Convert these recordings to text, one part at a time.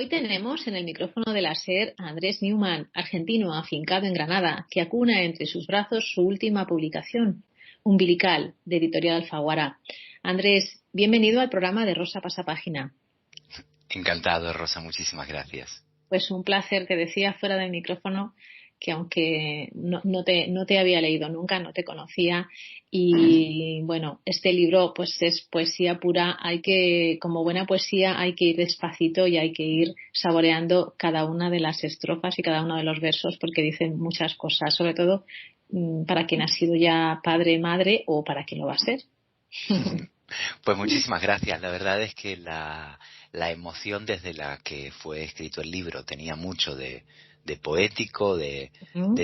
Hoy tenemos en el micrófono de la SER a Andrés Newman, argentino afincado en Granada, que acuna entre sus brazos su última publicación, Umbilical, de Editorial Alfaguara. Andrés, bienvenido al programa de Rosa Pasapágina. Encantado, Rosa, muchísimas gracias. Pues un placer, te decía fuera del micrófono que aunque no te había leído nunca, no te conocía y bueno, este libro pues es poesía pura, como buena poesía hay que ir despacito y hay que ir saboreando cada una de las estrofas y cada uno de los versos porque dicen muchas cosas, sobre todo para quien ha sido ya padre, madre o para quien lo va a ser. Pues muchísimas gracias. La verdad es que la emoción desde la que fue escrito el libro tenía mucho de poético, de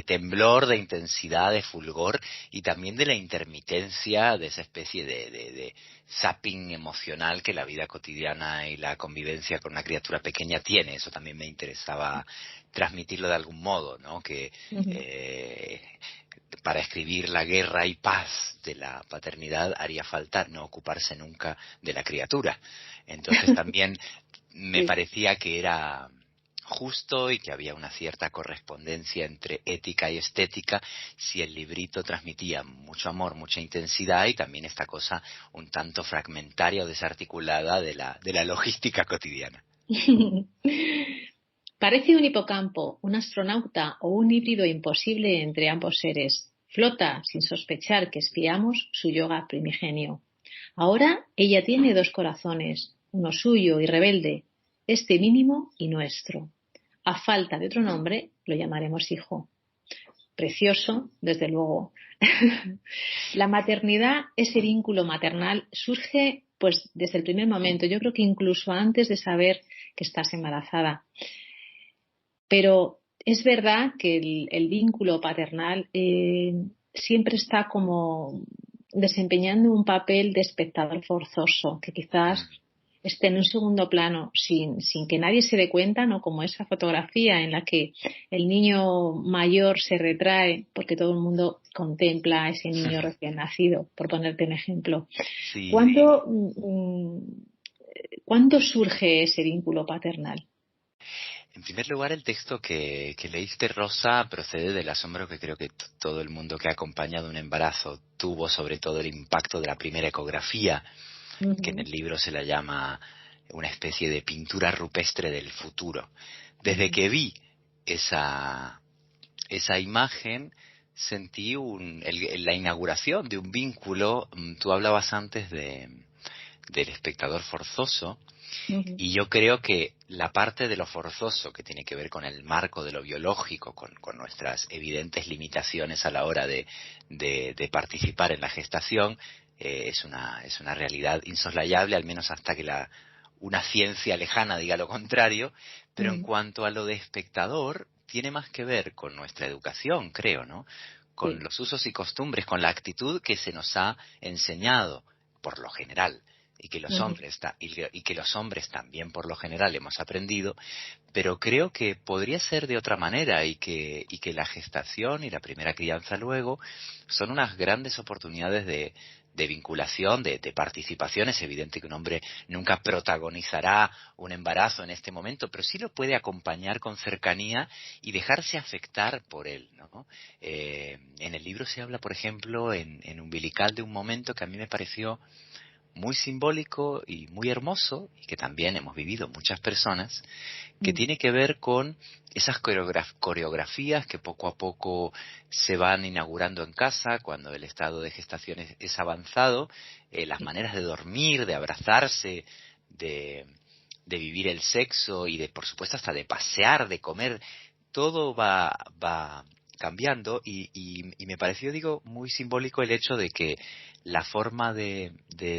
temblor, de intensidad, de fulgor y también de la intermitencia de esa especie de zapping emocional que la vida cotidiana y la convivencia con una criatura pequeña tiene. Eso también me interesaba transmitirlo de algún modo, ¿no? Que para escribir la guerra y paz de la paternidad haría falta no ocuparse nunca de la criatura. Entonces también me parecía que era justo y que había una cierta correspondencia entre ética y estética si el librito transmitía mucho amor, mucha intensidad y también esta cosa un tanto fragmentaria o desarticulada de la logística cotidiana. Parece un hipocampo, un astronauta o un híbrido imposible entre ambos seres. Flota sin sospechar que espiamos su yoga primigenio. Ahora ella tiene dos corazones, uno suyo y rebelde, este mínimo y nuestro. A falta de otro nombre, lo llamaremos hijo. Precioso, desde luego. La maternidad, ese vínculo maternal, surge pues desde el primer momento. Yo creo que incluso antes de saber que estás embarazada. Pero es verdad que el vínculo paternal siempre está como desempeñando un papel de espectador forzoso, que quizás esté en un segundo plano sin que nadie se dé cuenta, ¿no? Como esa fotografía en la que el niño mayor se retrae porque todo el mundo contempla a ese niño recién nacido, por ponerte un ejemplo. Sí. ¿Cuándo surge ese vínculo paternal? En primer lugar, el texto que leíste, Rosa, procede del asombro que creo que todo el mundo que ha acompañado un embarazo tuvo, sobre todo el impacto de la primera ecografía, que en el libro se la llama una especie de pintura rupestre del futuro. Desde que vi esa imagen, sentí la inauguración de un vínculo. Tú hablabas antes del espectador forzoso. Y yo creo que la parte de lo forzoso que tiene que ver con el marco de lo biológico, con nuestras evidentes limitaciones a la hora de participar en la gestación, es una realidad insoslayable, al menos hasta que una ciencia lejana diga lo contrario. Pero en cuanto a lo de espectador, tiene más que ver con nuestra educación, creo, ¿no? Con los usos y costumbres, con la actitud que se nos ha enseñado, por lo general, y que los hombres también por lo general hemos aprendido, pero creo que podría ser de otra manera y que la gestación y la primera crianza luego son unas grandes oportunidades de vinculación, de participación. Es evidente que un hombre nunca protagonizará un embarazo en este momento, pero sí lo puede acompañar con cercanía y dejarse afectar por él, ¿no? En el libro se habla, por ejemplo, en Umbilical, de un momento que a mí me pareció muy simbólico y muy hermoso, y que también hemos vivido muchas personas, que tiene que ver con esas coreografías que poco a poco se van inaugurando en casa cuando el estado de gestación es avanzado, las maneras de dormir, de abrazarse, de vivir el sexo y de, por supuesto, hasta de pasear, de comer. Todo va cambiando y me pareció, digo, muy simbólico el hecho de que la forma de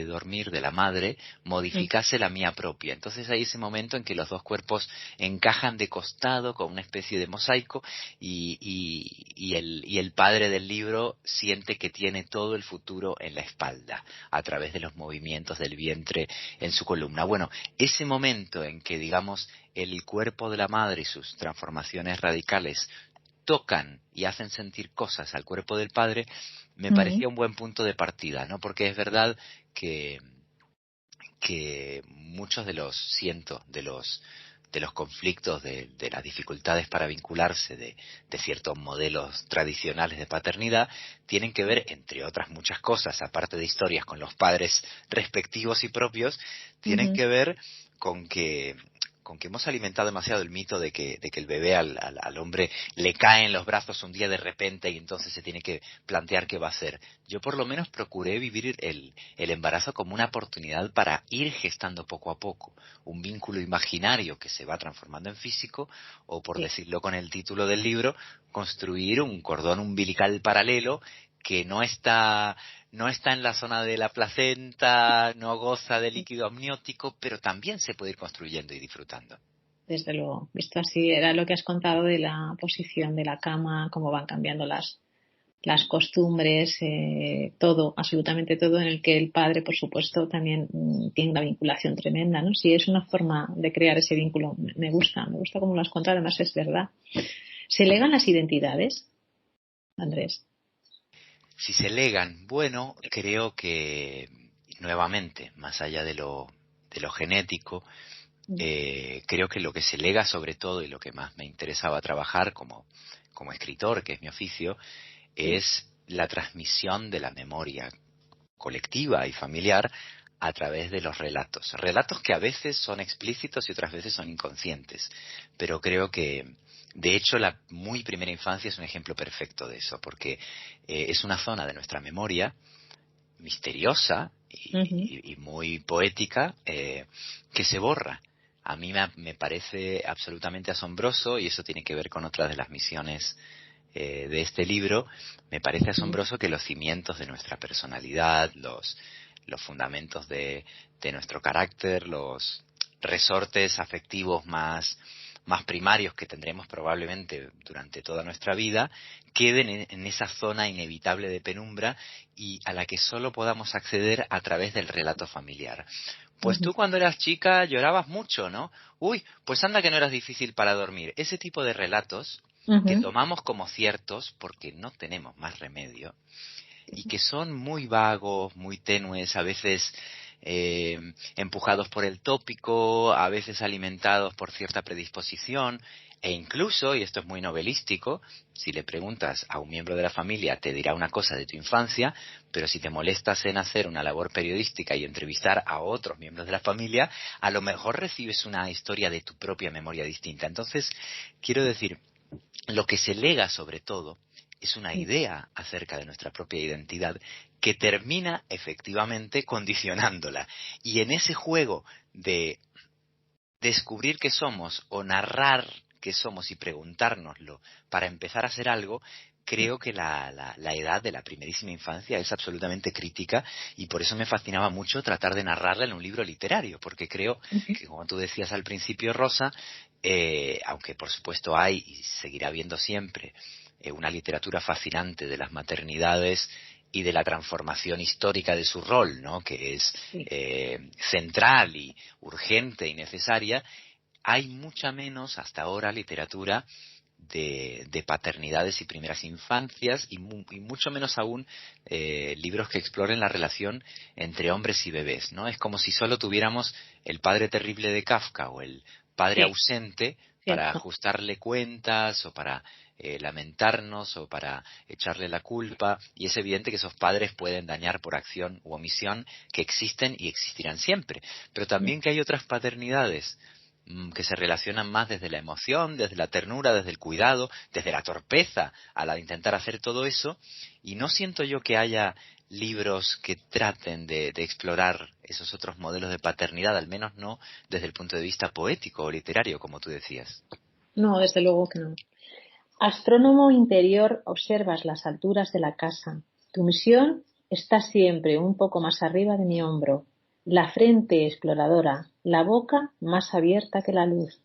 dormir de la madre modificase la mía propia. Entonces hay ese momento en que los dos cuerpos encajan de costado con una especie de mosaico y el padre del libro siente que tiene todo el futuro en la espalda a través de los movimientos del vientre en su columna. Bueno, ese momento en que, digamos, el cuerpo de la madre y sus transformaciones radicales tocan y hacen sentir cosas al cuerpo del padre, me parecía un buen punto de partida, ¿no? Porque es verdad que muchos de los los conflictos, de las dificultades para vincularse de ciertos modelos tradicionales de paternidad, tienen que ver, entre otras muchas cosas, aparte de historias con los padres respectivos y propios, tienen Ujú. que ver con que hemos alimentado demasiado el mito de que el bebé al hombre le cae en los brazos un día de repente y entonces se tiene que plantear qué va a hacer. Yo por lo menos procuré vivir el embarazo como una oportunidad para ir gestando poco a poco un vínculo imaginario que se va transformando en físico, o por Sí. decirlo con el título del libro, construir un cordón umbilical paralelo que no está en la zona de la placenta, no goza de líquido amniótico, pero también se puede ir construyendo y disfrutando. Desde luego, visto así, era lo que has contado de la posición de la cama, cómo van cambiando las costumbres, todo, absolutamente todo, en el que el padre, por supuesto, también tiene una vinculación tremenda, ¿no? Sí, es una forma de crear ese vínculo. Me gusta cómo lo has contado, además es verdad. ¿Se legan las identidades, Andrés? Si se legan, bueno, creo que nuevamente, más allá de lo genético, creo que lo que se lega sobre todo y lo que más me interesaba trabajar como escritor, que es mi oficio, Sí. es la transmisión de la memoria colectiva y familiar a través de los relatos. Relatos que a veces son explícitos y otras veces son inconscientes. Pero creo que, de hecho, la muy primera infancia es un ejemplo perfecto de eso, porque es una zona de nuestra memoria misteriosa Ujú. y muy poética, que se borra. A mí me parece absolutamente asombroso, y eso tiene que ver con otras de las misiones de este libro. Me parece Ujú. asombroso que los cimientos de nuestra personalidad, los fundamentos de nuestro carácter, los resortes afectivos más primarios que tendremos probablemente durante toda nuestra vida, queden en esa zona inevitable de penumbra y a la que solo podamos acceder a través del relato familiar. Pues Ujú. tú cuando eras chica llorabas mucho, ¿no? Uy, pues anda que no eras difícil para dormir. Ese tipo de relatos que Ujú. tomamos como ciertos porque no tenemos más remedio y que son muy vagos, muy tenues, a veces empujados por el tópico, a veces alimentados por cierta predisposición, e incluso, y esto es muy novelístico, si le preguntas a un miembro de la familia te dirá una cosa de tu infancia, pero si te molestas en hacer una labor periodística y entrevistar a otros miembros de la familia, a lo mejor recibes una historia de tu propia memoria distinta. Entonces, quiero decir, lo que se lega sobre todo es una idea acerca de nuestra propia identidad que termina efectivamente condicionándola. Y en ese juego de descubrir qué somos o narrar qué somos y preguntárnoslo para empezar a hacer algo, creo que la edad de la primerísima infancia es absolutamente crítica, y por eso me fascinaba mucho tratar de narrarla en un libro literario, porque creo Ujú. que, como tú decías al principio, Rosa, aunque por supuesto hay y seguirá habiendo siempre una literatura fascinante de las maternidades y de la transformación histórica de su rol, ¿no? Que es Sí. central y urgente y necesaria, hay mucha menos hasta ahora literatura de paternidades y primeras infancias, y mucho menos aún libros que exploren la relación entre hombres y bebés, ¿no? Es como si solo tuviéramos El padre terrible de Kafka o El padre Sí, ausente para cierto. ajustarle cuentas o para lamentarnos o para echarle la culpa, y es evidente que esos padres pueden dañar por acción u omisión, que existen y existirán siempre, pero también que hay otras paternidades que se relacionan más desde la emoción, desde la ternura, desde el cuidado, desde la torpeza a la de intentar hacer todo eso, y no siento yo que haya libros que traten de explorar esos otros modelos de paternidad, al menos no desde el punto de vista poético o literario, como tú decías. No, desde luego que no. Astrónomo interior, observas las alturas de la casa. Tu misión está siempre un poco más arriba de mi hombro, la frente exploradora, la boca más abierta que la luz,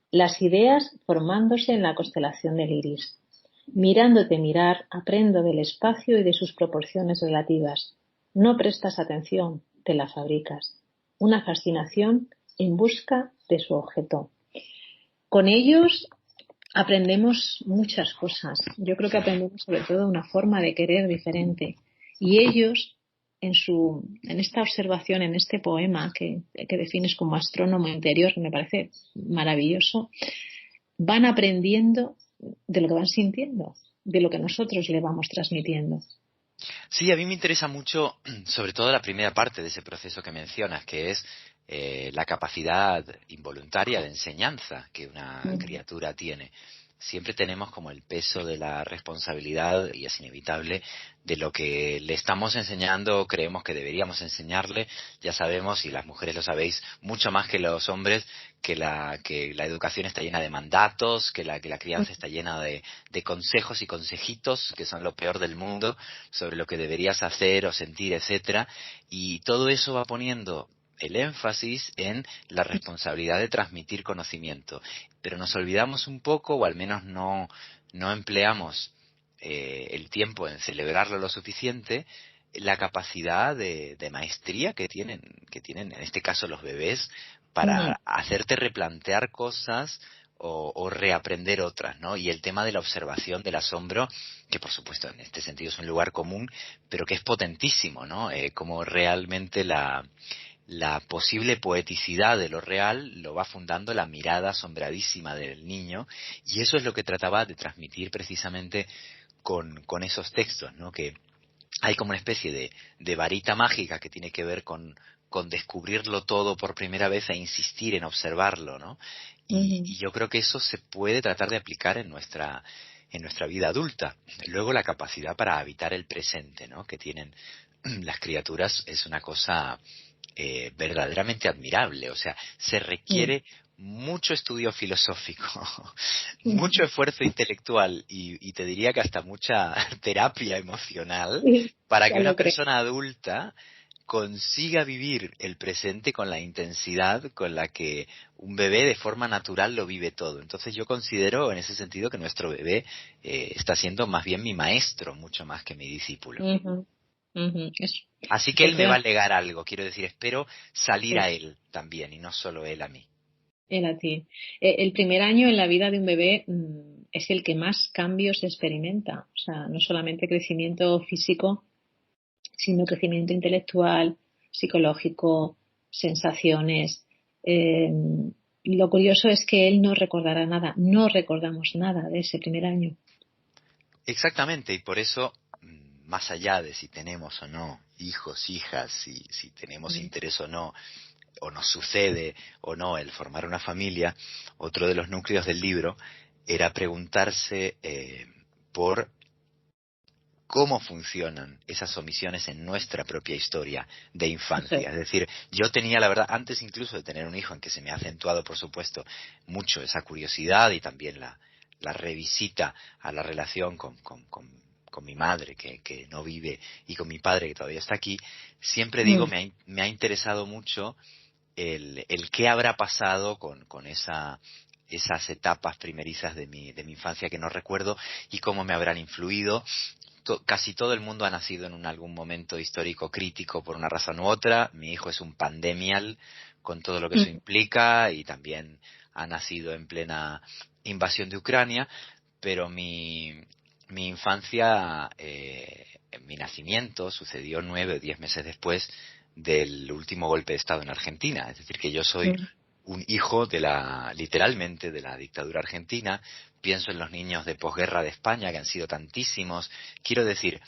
las ideas formándose en la constelación del iris. Mirándote mirar, aprendo del espacio y de sus proporciones relativas. No prestas atención, te la fabricas. Una fascinación en busca de su objeto. Con ellos aprendemos muchas cosas. Yo creo que aprendemos sobre todo una forma de querer diferente. Y ellos en esta observación, en este poema que defines como astrónomo interior, que me parece maravilloso, van aprendiendo de lo que van sintiendo, de lo que nosotros le vamos transmitiendo. Sí, a mí me interesa mucho, sobre todo la primera parte de ese proceso que mencionas, que es la capacidad involuntaria de enseñanza que una criatura tiene. Siempre tenemos como el peso de la responsabilidad, y es inevitable, de lo que le estamos enseñando o creemos que deberíamos enseñarle. Ya sabemos, y las mujeres lo sabéis, mucho más que los hombres, que la educación está llena de mandatos, que la crianza está llena de consejos y consejitos, que son lo peor del mundo, sobre lo que deberías hacer o sentir, etcétera. Y todo eso va poniendo el énfasis en la responsabilidad de transmitir conocimiento. Pero nos olvidamos un poco, o al menos no empleamos el tiempo en celebrarlo lo suficiente, la capacidad de maestría que tienen en este caso los bebés para hacerte replantear cosas o reaprender otras, ¿no? Y el tema de la observación, del asombro, que por supuesto en este sentido es un lugar común, pero que es potentísimo, ¿no? Como realmente la posible poeticidad de lo real lo va fundando la mirada asombradísima del niño, y eso es lo que trataba de transmitir precisamente con esos textos, ¿no? Que hay como una especie de varita mágica que tiene que ver con descubrirlo todo por primera vez e insistir en observarlo, ¿no? Y yo creo que eso se puede tratar de aplicar en nuestra vida adulta. Luego la capacidad para habitar el presente, ¿no? Que tienen las criaturas es una cosa verdaderamente admirable. O sea, se requiere mucho estudio filosófico, mucho esfuerzo intelectual y te diría que hasta mucha terapia emocional para Ya que una lo creo. persona adulta consiga vivir el presente con la intensidad con la que un bebé de forma natural lo vive todo. Entonces yo considero en ese sentido que nuestro bebé está siendo más bien mi maestro, mucho más que mi discípulo. Ujú, ujú. Así que él me va a Efectivamente, legar algo, quiero decir, espero salir a sí, él también y no solo él a mí. él a ti. El primer año en la vida de un bebé es el que más cambios experimenta. O sea, no solamente crecimiento físico, sino crecimiento intelectual, psicológico, sensaciones. Eh, lo curioso es que él no recordará nada, no recordamos nada de ese primer año. Exactamente, y por eso, más allá de si tenemos o no hijos, hijas, si tenemos Mm. interés o nos sucede o no el formar una familia, otro de los núcleos del libro era preguntarse por cómo funcionan esas omisiones en nuestra propia historia de Eso es. infancia. Es decir, yo tenía la verdad, antes incluso de tener un hijo, en que se me ha acentuado, por supuesto, mucho esa curiosidad y también la revisita a la relación con mi madre, que no vive, y con mi padre, que todavía está aquí, siempre digo, Mm. me ha interesado mucho el qué habrá pasado con esas etapas primerizas de mi infancia que no recuerdo, y cómo me habrán influido. Casi todo el mundo ha nacido en algún momento histórico crítico por una razón u otra. Mi hijo es un pandemial con todo lo que eso Mm. implica, y también ha nacido en plena invasión de Ucrania, pero mi infancia, mi nacimiento sucedió 9 o 10 meses después del último golpe de Estado en Argentina. Es decir, que yo soy Mm. un hijo literalmente de la dictadura argentina. Pienso en los niños de posguerra de España, que han sido tantísimos. Quiero decir,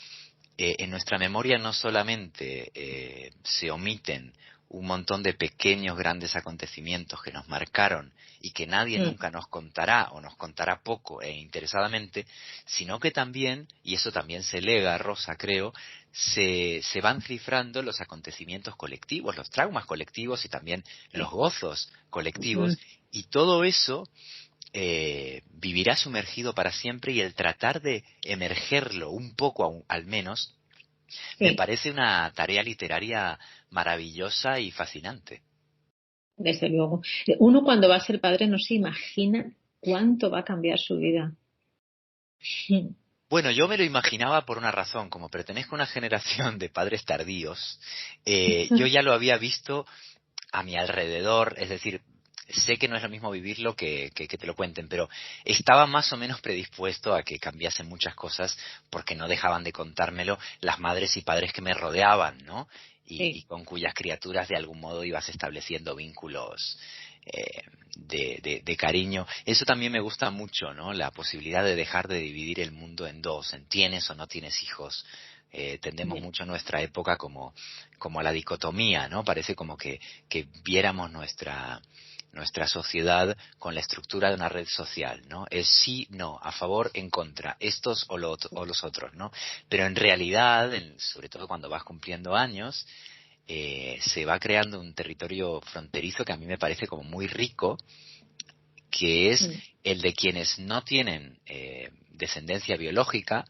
en nuestra memoria no solamente se omiten un montón de pequeños, grandes acontecimientos que nos marcaron y que nadie Mm. nunca nos contará o nos contará poco e interesadamente, sino que también, y eso también se lega, Rosa, creo, se van cifrando los acontecimientos colectivos, los traumas colectivos y también los Sí. gozos Mm. colectivos, y todo eso vivirá sumergido para siempre, y el tratar de emergerlo un poco al menos me Sí, parece una tarea literaria maravillosa y fascinante. desde luego. Uno cuando va a ser padre no se imagina cuánto va a cambiar su vida. Mm. Bueno, yo me lo imaginaba por una razón. Como pertenezco a una generación de padres tardíos, yo ya lo había visto a mi alrededor. Es decir, sé que no es lo mismo vivirlo que te lo cuenten, pero estaba más o menos predispuesto a que cambiasen muchas cosas porque no dejaban de contármelo las madres y padres que me rodeaban, ¿no? Y Sí, con cuyas criaturas de algún modo ibas estableciendo vínculos de cariño. Eso también me gusta mucho, ¿no? La posibilidad de dejar de dividir el mundo en dos, en tienes o no tienes hijos. Tendemos bien, mucho en nuestra época como a la dicotomía, ¿no? Parece como que viéramos nuestra sociedad con la estructura de una red social, ¿no? Es sí, no, a favor, en contra, estos o los otros, ¿no? Pero en realidad, sobre todo cuando vas cumpliendo años, se va creando un territorio fronterizo que a mí me parece como muy rico, que es mm, el de quienes no tienen descendencia biológica,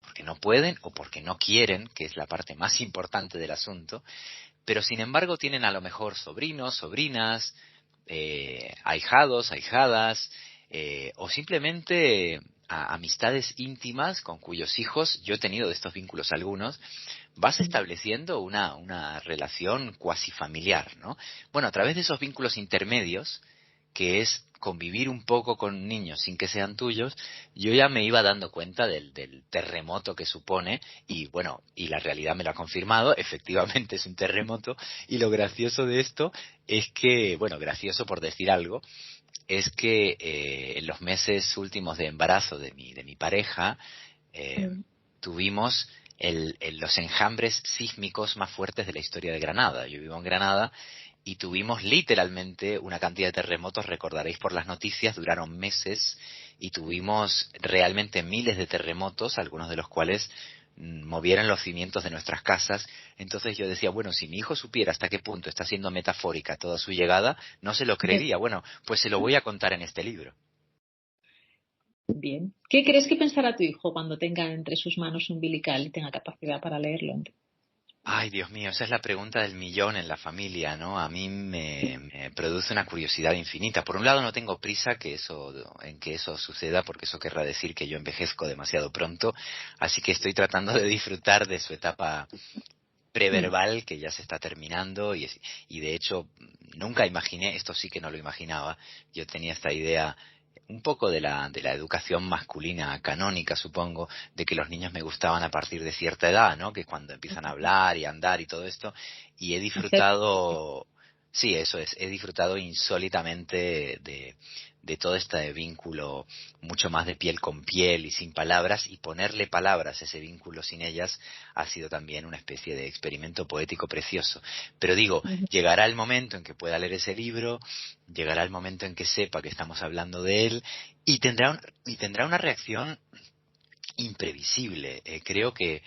porque no pueden o porque no quieren, que es la parte más importante del asunto, pero sin embargo tienen a lo mejor sobrinos, sobrinas, ahijados, ahijadas, o simplemente amistades íntimas con cuyos hijos, yo he tenido de estos vínculos algunos, vas mm, estableciendo una relación cuasi familiar, ¿no? Bueno, a través de esos vínculos intermedios, que es convivir un poco con niños sin que sean tuyos, yo ya me iba dando cuenta del terremoto que supone y bueno, y la realidad me lo ha confirmado, efectivamente es un terremoto y lo gracioso de esto es que, bueno, gracioso por decir algo, es que en los meses últimos de embarazo de mi pareja eh, mm, tuvimos los enjambres sísmicos más fuertes de la historia de Granada. Yo vivo en Granada y tuvimos literalmente una cantidad de terremotos, recordaréis por las noticias, duraron meses y tuvimos realmente miles de terremotos, algunos de los cuales movieron los cimientos de nuestras casas. Entonces yo decía, bueno, si mi hijo supiera hasta qué punto está siendo metafórica toda su llegada, no se lo bien, creería. Bueno, pues se lo voy a contar en este libro. bien. ¿Qué crees que pensará tu hijo cuando tenga entre sus manos un umbilical y tenga capacidad para leerlo? Ay, Dios mío, esa es la pregunta del millón en la familia, ¿no? A mí me produce una curiosidad infinita. Por un lado, no tengo prisa en que eso suceda, porque eso querrá decir que yo envejezco demasiado pronto, así que estoy tratando de disfrutar de su etapa Mm, preverbal que ya se está terminando y de hecho nunca imaginé, esto sí que no lo imaginaba, yo tenía esta idea un poco de la educación masculina canónica, supongo, de que los niños me gustaban a partir de cierta edad, ¿no? Que es cuando empiezan a hablar y a andar y todo esto, y he hacer- disfrutado, sí, eso es, he disfrutado insólitamente de todo este vínculo mucho más de piel con piel y sin palabras, y ponerle palabras a ese vínculo sin ellas ha sido también una especie de experimento poético precioso. Pero digo, Ujú. llegará el momento en que pueda leer ese libro, llegará el momento en que sepa que estamos hablando de él y tendrá una reacción imprevisible. Creo que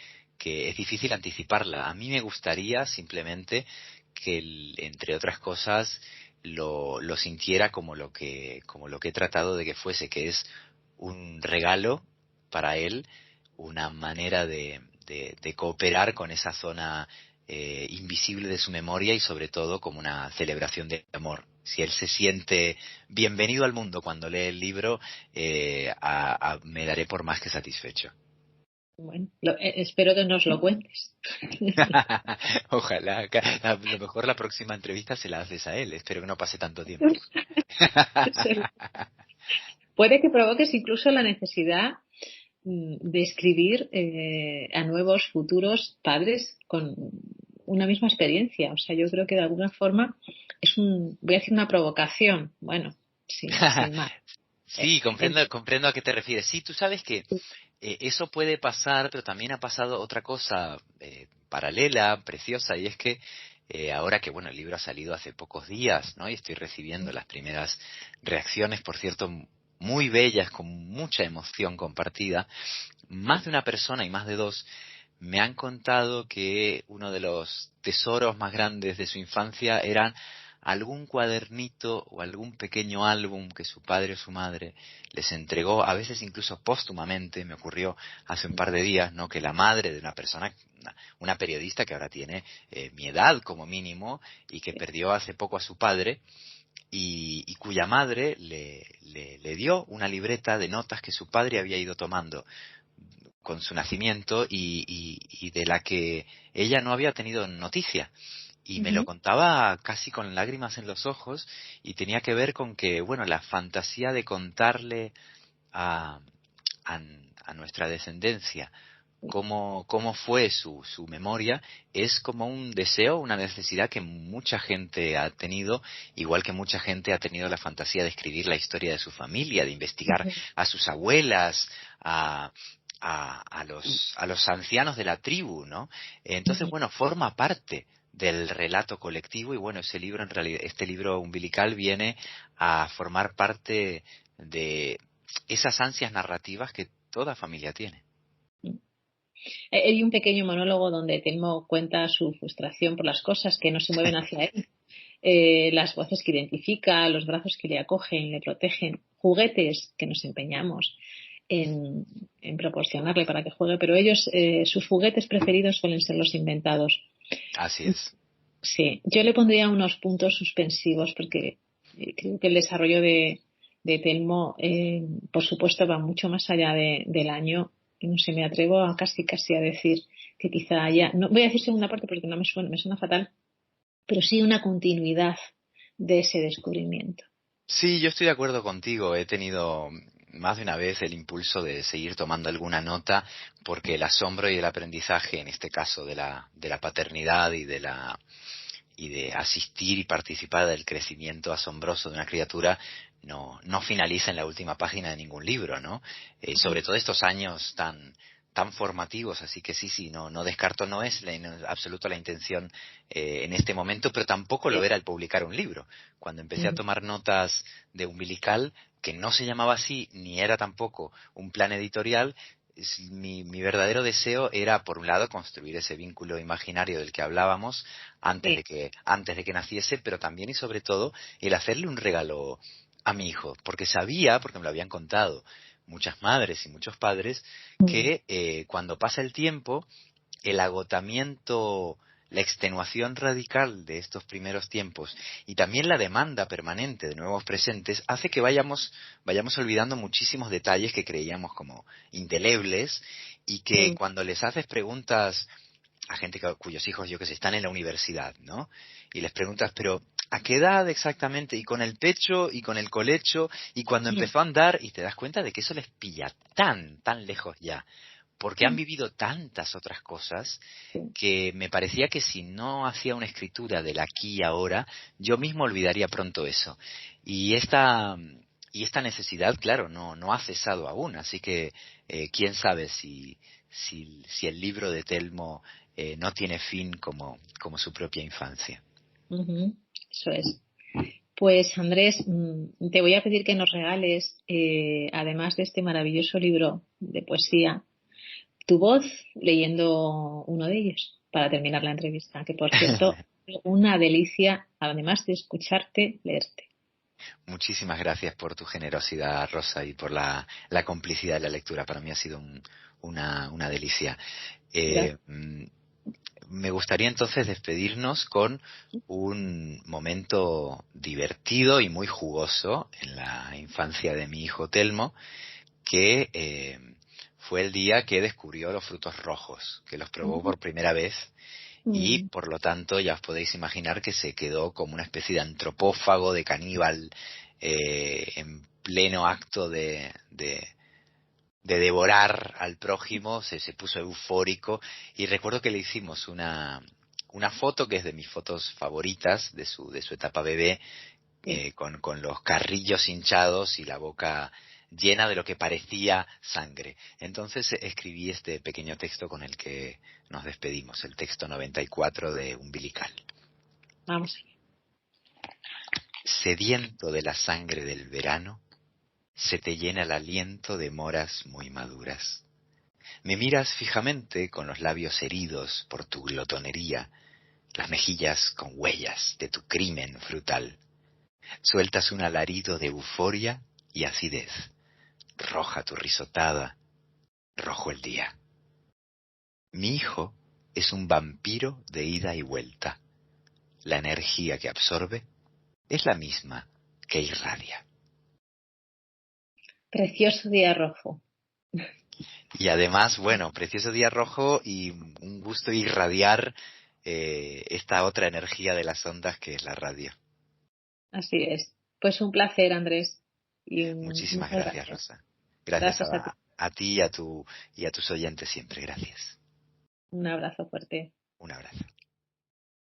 es difícil anticiparla. A mí me gustaría simplemente que, entre otras cosas, lo sintiera como lo que he tratado de que fuese, que es un regalo para él, una manera de cooperar con esa zona invisible de su memoria y sobre todo como una celebración de amor. Si él se siente bienvenido al mundo cuando lee el libro, me daré por más que satisfecho. Bueno, espero que nos lo cuentes. Ojalá, a lo mejor la próxima entrevista se la haces a él, espero que no pase tanto tiempo. Puede que provoques incluso la necesidad de escribir a nuevos futuros padres con una misma experiencia. O sea, yo creo que de alguna forma voy a decir una provocación, bueno, sin más. Eh, Sí, en- comprendo a qué te refieres. Sí, tú sabes que eso puede pasar, pero también ha pasado otra cosa paralela, preciosa, y es que ahora que bueno, el libro ha salido hace pocos días, ¿no? Y estoy recibiendo las primeras reacciones, por cierto, muy bellas, con mucha emoción compartida, más de una persona y más de dos me han contado que uno de los tesoros más grandes de su infancia eran algún cuadernito o algún pequeño álbum que su padre o su madre les entregó, a veces incluso póstumamente. Me ocurrió hace un par de días, ¿no? Que la madre de una persona, una periodista que ahora tiene mi edad como mínimo y que perdió hace poco a su padre, y cuya madre le dio una libreta de notas que su padre había ido tomando con su nacimiento y de la que ella no había tenido noticia. Y me lo contaba casi con lágrimas en los ojos y tenía que ver con que, bueno, la fantasía de contarle a, a, a nuestra descendencia cómo fue su memoria, es como un deseo, una necesidad que mucha gente ha tenido, igual que mucha gente ha tenido la fantasía de escribir la historia de su familia, de investigar a sus abuelas, a los ancianos de la tribu, ¿no? Entonces, bueno, forma parte del relato colectivo y bueno, ese libro en realidad, este libro umbilical viene a formar parte de esas ansias narrativas que toda familia tiene. Hay un pequeño monólogo donde Telmo cuenta su frustración por las cosas que no se mueven hacia él, las voces que identifica, los brazos que le acogen, le protegen, juguetes que nos empeñamos en proporcionarle para que juegue, pero ellos, sus juguetes preferidos suelen ser los inventados. Así es. Sí, yo le pondría unos puntos suspensivos porque creo que el desarrollo de Telmo, por supuesto, va mucho más allá del año. No sé, me atrevo a casi a decir que quizá haya, no voy a decir segunda parte porque no me suena fatal, pero sí una continuidad de ese descubrimiento. Sí, yo estoy de acuerdo contigo. He tenido más de una vez el impulso de seguir tomando alguna nota porque el asombro y el aprendizaje, en este caso de la paternidad y de asistir y participar del crecimiento asombroso de una criatura no finaliza en la última página de ningún libro, ¿no? Sobre todo estos años tan formativos, así que sí, no descarto, no es en absoluto la intención en este momento, pero tampoco lo era el publicar un libro. Cuando empecé a tomar notas de Umbilical, que no se llamaba así, ni era tampoco un plan editorial, mi verdadero deseo era, por un lado, construir ese vínculo imaginario del que hablábamos antes de que naciese, pero también y sobre todo el hacerle un regalo a mi hijo, porque sabía, porque me lo habían contado muchas madres y muchos padres, que cuando pasa el tiempo, el agotamiento, la extenuación radical de estos primeros tiempos y también la demanda permanente de nuevos presentes hace que vayamos olvidando muchísimos detalles que creíamos como indelebles y que cuando les haces preguntas a gente cuyos hijos, yo que sé, están en la universidad, ¿no? Y les preguntas, pero ¿a qué edad exactamente? Y con el pecho y con el colecho y cuando empezó a andar y te das cuenta de que eso les pilla tan lejos ya, porque han vivido tantas otras cosas que me parecía que si no hacía una escritura del aquí y ahora, yo mismo olvidaría pronto eso. Y esta necesidad, claro, no ha cesado aún, así que quién sabe si el libro de Telmo no tiene fin como su propia infancia. Eso es. Pues Andrés, te voy a pedir que nos regales, además de este maravilloso libro de poesía, tu voz leyendo uno de ellos para terminar la entrevista, que por cierto, una delicia, además de escucharte, leerte. Muchísimas gracias por tu generosidad, Rosa, y por la complicidad de la lectura. Para mí ha sido una delicia. Me gustaría entonces despedirnos con un momento divertido y muy jugoso en la infancia de mi hijo Telmo, que fue el día que descubrió los frutos rojos, que los probó por primera vez y por lo tanto ya os podéis imaginar que se quedó como una especie de antropófago, de caníbal, en pleno acto de devorar al prójimo, se puso eufórico y recuerdo que le hicimos una foto que es de mis fotos favoritas de su etapa bebé, con los carrillos hinchados y la boca llena de lo que parecía sangre. Entonces escribí este pequeño texto con el que nos despedimos, el texto 94 de Umbilical. Vamos. Sediento de la sangre del verano, se te llena el aliento de moras muy maduras. Me miras fijamente con los labios heridos por tu glotonería, las mejillas con huellas de tu crimen frutal. Sueltas un alarido de euforia y acidez. Roja tu risotada, rojo el día. Mi hijo es un vampiro de ida y vuelta. La energía que absorbe es la misma que irradia. Precioso día rojo. Y además, bueno, precioso día rojo y un gusto irradiar esta otra energía de las ondas que es la radio. Así es. Pues un placer, Andrés. Y Muchísimas muchas gracias, gracias. Rosa. Gracias Gracias a ti. a ti y a tus oyentes siempre. Gracias. Un abrazo fuerte. Un abrazo.